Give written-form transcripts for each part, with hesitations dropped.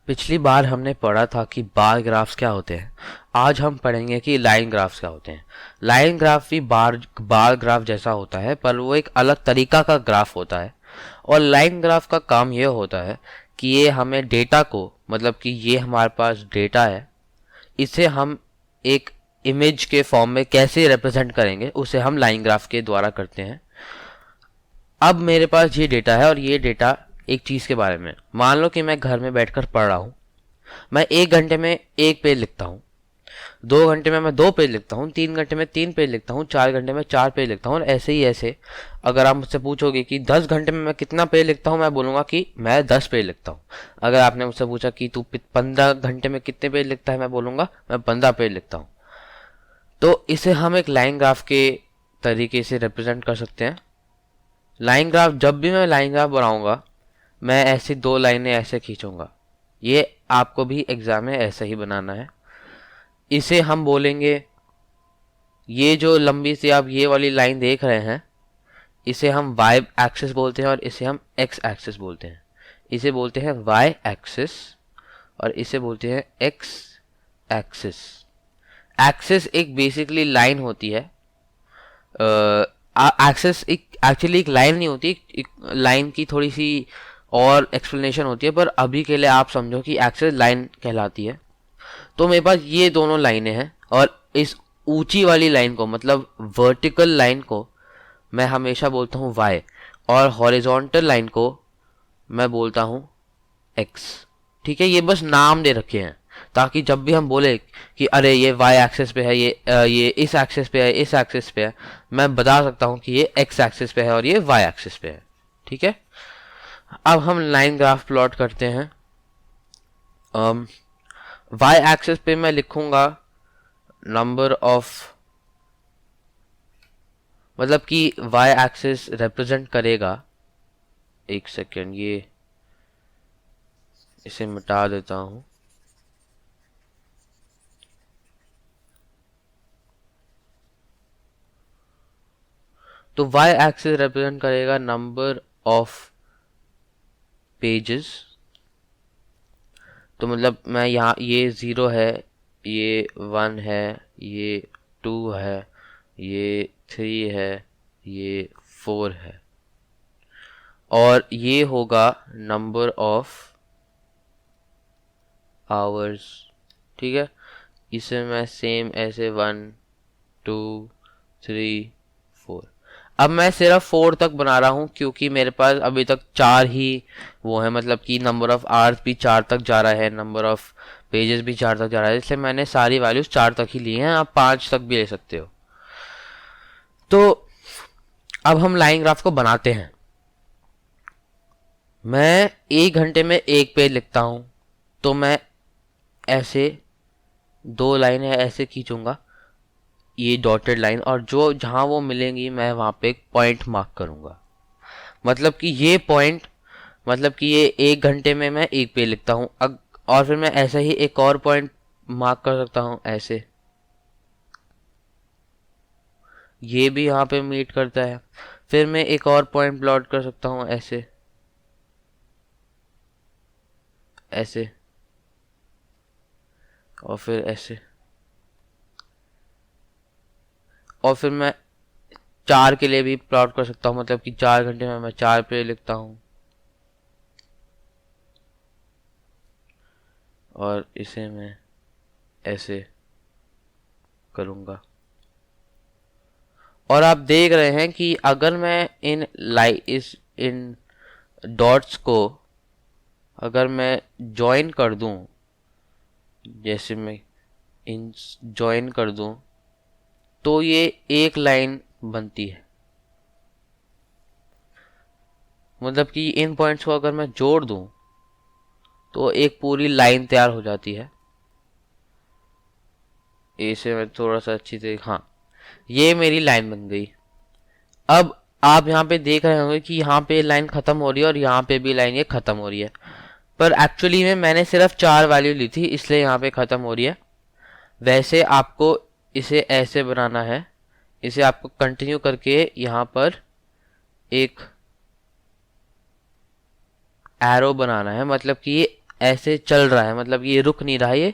पिछली बार हमने पढ़ा था कि बार ग्राफ्स क्या होते हैं। आज हम पढ़ेंगे कि लाइन ग्राफ्स क्या होते हैं। लाइन ग्राफ भी बार ग्राफ जैसा होता है, पर वो एक अलग तरीका का ग्राफ होता है। और लाइन ग्राफ का काम ये होता है कि ये हमें डेटा को, मतलब कि ये हमारे पास डेटा है, इसे हम एक इमेज के फॉर्म में कैसे रिप्रेजेंट करेंगे उसे हम लाइन ग्राफ के द्वारा करते हैं। अब मेरे पास ये डेटा है और ये डेटा एक चीज़ के बारे में, मान लो कि मैं घर में बैठकर पढ़ रहा हूँ। मैं 1 घंटे में 1 पेज लिखता हूँ, 2 घंटे में मैं 2 पेज लिखता हूँ, 3 घंटे में 3 पेज लिखता हूँ, 4 घंटे में 4 पेज लिखता हूँ, और ऐसे ही ऐसे। अगर आप मुझसे पूछोगे कि 10 घंटे में मैं कितना पेज लिखता हूँ, मैं बोलूँगा कि मैं 10 पेज लिखता हूँ। अगर आपने मुझसे पूछा कि तू 15 घंटे में कितने पेज लिखता है, मैं बोलूँगा मैं 15 पेज लिखता हूँ। तो इसे हम एक लाइन ग्राफ के तरीके से रिप्रेजेंट कर सकते हैं। लाइन ग्राफ, जब भी मैं लाइन ग्राफ बनाऊंगा, मैं ऐसी 2 लाइनें ऐसे खींचूंगा। ये आपको भी एग्जाम में ऐसे ही बनाना है। इसे हम बोलेंगे, ये जो लंबी सी आप ये वाली लाइन देख रहे हैं, इसे हम y एक्सिस बोलते हैं और इसे हम x एक्सिस बोलते हैं। इसे बोलते हैं y एक्सिस और इसे बोलते हैं x एक्सिस। एक्सिस एक बेसिकली लाइन होती है। एक्सिस एक्चुअली एक लाइन नहीं होती, एक लाइन की थोड़ी सी और एक्सप्लेनेशन होती है, पर अभी के लिए आप समझो कि एक्सिस लाइन कहलाती है। तो मेरे पास ये दोनों लाइनें हैं और इस ऊंची वाली लाइन को, मतलब वर्टिकल लाइन को, मैं हमेशा बोलता हूँ y, और हॉरिजॉन्टल लाइन को मैं बोलता हूँ x। ठीक है, ये बस नाम दे रखे हैं ताकि जब भी हम बोले कि अरे ये y एक्सिस पे है, ये इस एक्सिस पे है, इस एक्सिस पे है, मैं बता सकता हूँ कि ये x एक्सिस पे है और ये y एक्सिस पे है। ठीक है, अब हम लाइन ग्राफ प्लॉट करते हैं। y एक्सिस पे मैं लिखूंगा नंबर ऑफ, मतलब कि y एक्सिस रिप्रेजेंट करेगा, एक सेकेंड, ये इसे मिटा देता हूं। तो y एक्सिस रिप्रेजेंट करेगा नंबर ऑफ पेजेस। तो मतलब मैं यहाँ, ये 0 है, ये 1 है, ये 2 है, ये 3 है, ये 4 है, और ये होगा नंबर ऑफ आवर्स। ठीक है, इसे मैं सेम ऐसे 1 2 3 4, अब मैं सिर्फ 4 तक बना रहा हूँ क्योंकि मेरे पास अभी तक 4 ही वो है, मतलब कि नंबर ऑफ आवर्स भी 4 तक जा रहा है, नंबर ऑफ पेजेस भी 4 तक जा रहा है, इसलिए मैंने सारी वैल्यूज 4 तक ही ली हैं। आप 5 तक भी ले सकते हो। तो अब हम लाइन ग्राफ को बनाते हैं। मैं 1 घंटे में 1 पेज लिखता हूं, तो मैं ऐसे 2 लाइनें ऐसे खींचूंगा, ये डॉटेड लाइन, और जो जहां वो मिलेंगी मैं वहां पे एक पॉइंट मार्क करूंगा। मतलब कि ये पॉइंट, मतलब कि ये 1 घंटे में मैं 1 पेज लिखता हूँ। और फिर मैं ऐसे ही एक और पॉइंट मार्क कर सकता हूँ ऐसे, ये भी यहाँ पे मीट करता है। फिर मैं एक और पॉइंट प्लॉट कर सकता हूँ ऐसे ऐसे, और फिर ऐसे, और फिर मैं 4 के लिए भी प्लॉट कर सकता हूँ, मतलब कि 4 घंटे में मैं 4 पेज लिखता हूँ, और इसे मैं ऐसे करूँगा। और आप देख रहे हैं कि अगर मैं इन डॉट्स को अगर मैं ज्वाइन कर दूं, जैसे मैं इन ज्वाइन कर दूं, तो ये एक लाइन बनती है। मतलब कि इन पॉइंट्स को अगर मैं जोड़ दूं तो एक पूरी लाइन तैयार हो जाती है। इसे मैं थोड़ा सा अच्छी से, हाँ, ये मेरी लाइन बन गई। अब आप यहाँ पे देख रहे होंगे कि यहाँ पे लाइन खत्म हो रही है और यहाँ पे भी लाइन ये खत्म हो रही है, पर एक्चुअली में मैंने सिर्फ 4 वैल्यू ली थी, इसलिए यहाँ पे खत्म हो रही है। वैसे आपको इसे ऐसे बनाना है, इसे आपको कंटिन्यू करके यहाँ पर एक एरो बनाना है, मतलब कि ये ऐसे चल रहा है, मतलब ये रुक नहीं रहा, ये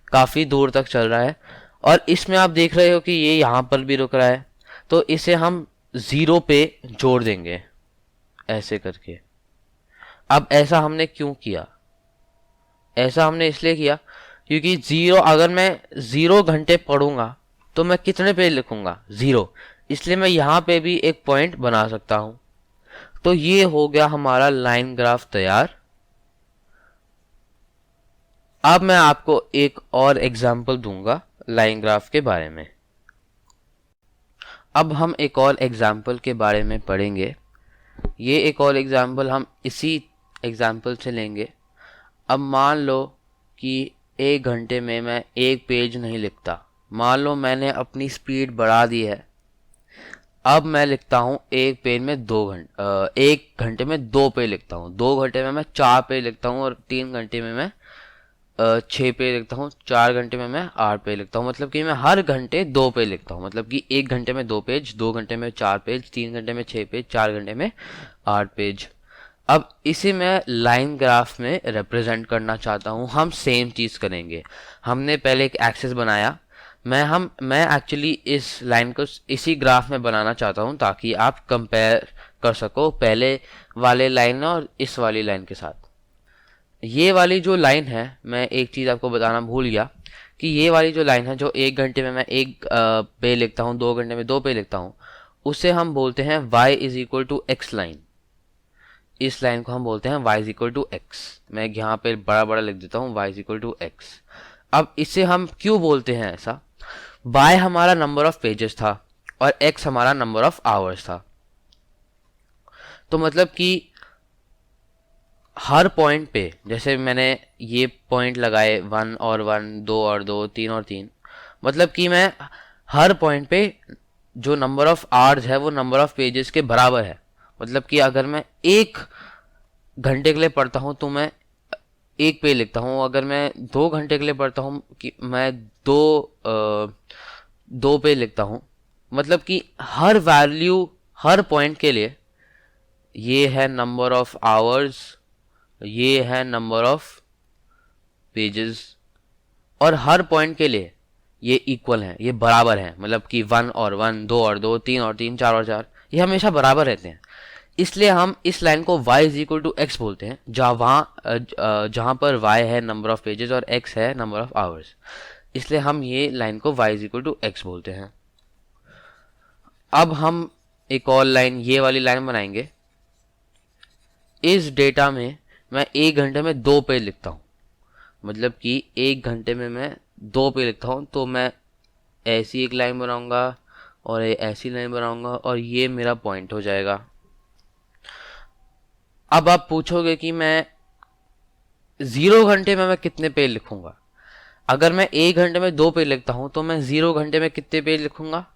काफ़ी दूर तक चल रहा है। और इसमें आप देख रहे हो कि ये यहाँ पर भी रुक रहा है, तो इसे हम 0 पे जोड़ देंगे ऐसे करके। अब ऐसा हमने क्यों किया? ऐसा हमने इसलिए किया क्योंकि 0, अगर मैं 0 घंटे पढ़ूंगा तो मैं कितने पे लिखूंगा? 0। इसलिए मैं यहाँ पे भी एक पॉइंट बना सकता हूँ। तो ये हो गया हमारा लाइन ग्राफ तैयार। अब मैं आपको एक और एग्जाम्पल दूंगा लाइन ग्राफ के बारे में। अब हम एक और एग्जाम्पल के बारे में पढ़ेंगे। ये एक और एग्जाम्पल हम इसी एग्जाम्पल से लेंगे। अब मान लो कि 1 घंटे में मैं एक पेज नहीं लिखता। मान लो मैंने अपनी स्पीड बढ़ा दी है। अब मैं लिखता हूँ एक पेज में 1 घंटे में 2 पेज लिखता हूँ, 2 घंटे में मैं 4 पेज लिखता हूँ, और 3 घंटे में मैं 6 पेज लिखता हूँ, 4 घंटे में मैं 8 पेज लिखता हूँ। मतलब कि मैं हर घंटे 2 पेज लिखता हूँ। मतलब कि 1 घंटे में 2 पेज, 2 घंटे में 4 पेज, 3 घंटे में 6 पेज, 4 घंटे में 8 पेज। अब इसे मैं लाइन ग्राफ में रिप्रेजेंट करना चाहता हूँ। हम सेम चीज़ करेंगे। हमने पहले एक एक्सिस बनाया। मैं एक्चुअली इस लाइन को इसी ग्राफ में बनाना चाहता हूँ ताकि आप कंपेयर कर सको पहले वाले लाइन और इस वाली लाइन के साथ। ये वाली जो लाइन है, मैं एक चीज़ आपको बताना भूल गया कि ये वाली जो लाइन है, जो 1 घंटे में मैं 1 पे लिखता हूँ, 2 घंटे में 2 पे लिखता हूँ, उसे हम बोलते हैं y is equal to x line. इस लाइन को हम बोलते हैं y is equal to x. मैं यहाँ पे बड़ा बड़ा लिख देता हूँ y is equal to x. अब इसे हम क्यों बोलते हैं ऐसा? y हमारा नंबर ऑफ पेजेस था और x हमारा नंबर ऑफ आवर्स था। तो मतलब कि हर पॉइंट पे, जैसे मैंने ये पॉइंट लगाए 1 और 1, 2 और 2, 3 और 3, मतलब कि मैं हर पॉइंट पे जो नंबर ऑफ आवर्स है वो नंबर ऑफ पेजेस के बराबर है। मतलब कि अगर मैं 1 घंटे के लिए पढ़ता हूँ तो मैं 1 पेज लिखता हूँ। अगर मैं 2 घंटे के लिए पढ़ता हूँ कि मैं 2 पेज लिखता हूँ। मतलब कि हर वैल्यू, हर पॉइंट के लिए ये है नंबर ऑफ आवर्स, ये है नंबर ऑफ पेजेस, और हर पॉइंट के लिए ये इक्वल है, ये बराबर है। मतलब कि 1 और 1, 2 और 2, 3 और 3, 4 और 4, ये हमेशा बराबर रहते हैं। इसलिए हम इस लाइन को y is equal to x बोलते हैं, जहाँ पर y है नंबर ऑफ पेजेस और x है नंबर ऑफ आवर्स। इसलिए हम ये लाइन को y is equal to x बोलते हैं। अब हम एक और लाइन, ये वाली लाइन बनाएंगे। इस डेटा में मैं 1 घंटे में 2 पेज लिखता हूँ। मतलब कि 1 घंटे में मैं 2 पेज लिखता हूँ, तो मैं ऐसी एक लाइन बनाऊंगा और ऐसी लाइन बनाऊंगा, और ये मेरा पॉइंट हो जाएगा। अब आप पूछोगे कि मैं 0 घंटे में मैं कितने पेज लिखूंगा? अगर मैं 1 घंटे में 2 पेज लिखता हूं तो मैं 0 घंटे में कितने पेज लिखूंगा?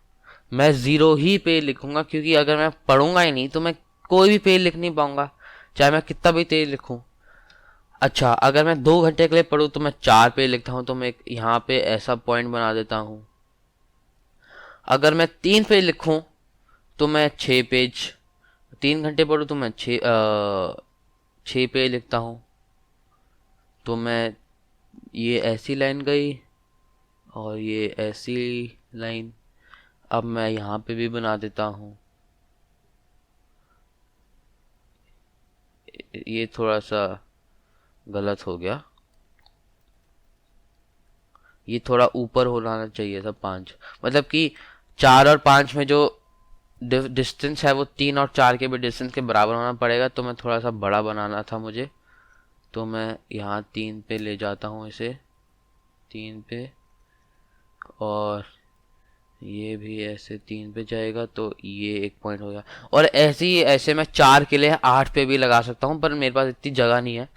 मैं 0 ही पेज लिखूंगा, क्योंकि अगर मैं पढ़ूंगा ही नहीं तो मैं कोई भी पेज लिख नहीं पाऊंगा, चाहे मैं कितना भी तेज लिखूं। अच्छा, अगर मैं 2 घंटे के लिए पढ़ूं तो मैं 4 पेज लिखता हूं, तो मैं यहाँ पे ऐसा पॉइंट बना देता हूं। अगर मैं 3 पेज लिखूं तो मैं 6 पेज, 3 घंटे पढ़ूं तो मैं 6 पेज लिखता हूँ। तो मैं ये ऐसी लाइन गई और ये ऐसी लाइन। अब मैं यहाँ पे भी बना देता हूँ। ये थोड़ा सा गलत हो गया, ये थोड़ा ऊपर होना चाहिए था 5। मतलब कि 4 और 5 में जो डिस्टेंस है वो 3 और 4 के भी डिस्टेंस के बराबर होना पड़ेगा। तो मैं थोड़ा सा बड़ा बनाना था मुझे, तो मैं यहाँ 3 पे ले जाता हूँ इसे, 3 पे, और ये भी ऐसे 3 पे जाएगा, तो ये एक पॉइंट हो गया। और ऐसे मैं 4 के लिए 8 पे भी लगा सकता हूँ, पर मेरे पास इतनी जगह नहीं है।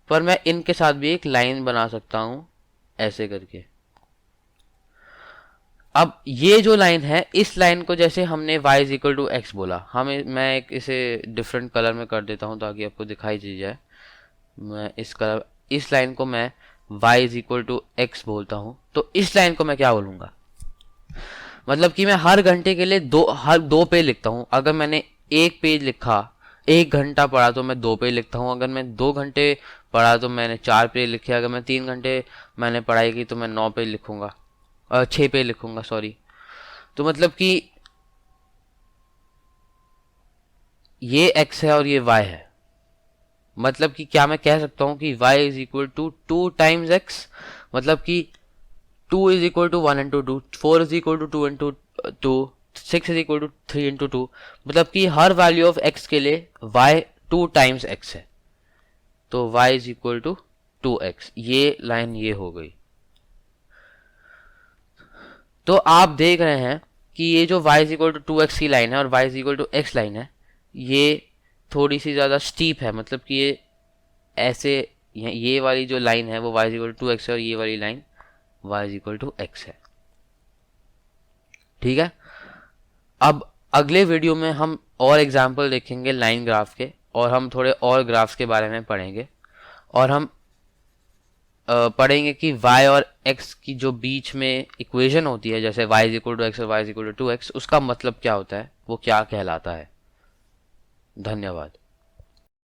पर मैं इनके साथ भी एक लाइन बना सकता हूँ ऐसे करके। अब ये जो लाइन है, इस लाइन को जैसे हमने y is equal to x बोला, मैं इसे डिफरेंट कलर में कर देता हूँ ताकि आपको दिखाई दी जाए। मैं इस लाइन को मैं y is equal to x बोलता हूँ। तो इस लाइन को मैं क्या बोलूँगा? मतलब कि मैं हर घंटे के लिए हर 2 पेज लिखता हूँ। अगर मैंने 1 पेज लिखा, 1 घंटा पढ़ा, तो मैं 2 पेज लिखता हूँ। अगर मैं 2 घंटे पढ़ा तो मैंने 4 पेज लिखे, अगर मैं 3 घंटे मैंने पढ़ाई की तो मैं 9 पेज लिखूंगा, 6 पेज लिखूंगा सॉरी। तो मतलब कि ये x है और ये y है, मतलब कि क्या मैं कह सकता हूँ कि y is equal to 2 times x, मतलब कि 2 is equal to 1 into 2, 4 is equal to 2 into 2, 6 is equal to 3 into 2, मतलब कि हर वैल्यू ऑफ x के लिए y 2 टाइम्स x है, तो y is equal to 2x। ये लाइन ये हो गई। तो आप देख रहे हैं कि ये जो y is equal to 2x की लाइन है और y is equal to x line है, ये थोड़ी सी ज़्यादा स्टीप है, मतलब कि ये ऐसे, ये वाली जो लाइन है वो y is equal to 2x है और ये वाली line y is equal to x है। ठीक है, अब अगले वीडियो में हम और एग्जाम्पल देखेंगे लाइन ग्राफ के, और हम थोड़े और ग्राफ्स के बारे में पढ़ेंगे, और हम पढ़ेंगे कि y और x की जो बीच में इक्वेशन होती है, जैसे y is equal to x और y is equal to 2x, उसका मतलब क्या होता है, वो क्या कहलाता है। धन्यवाद।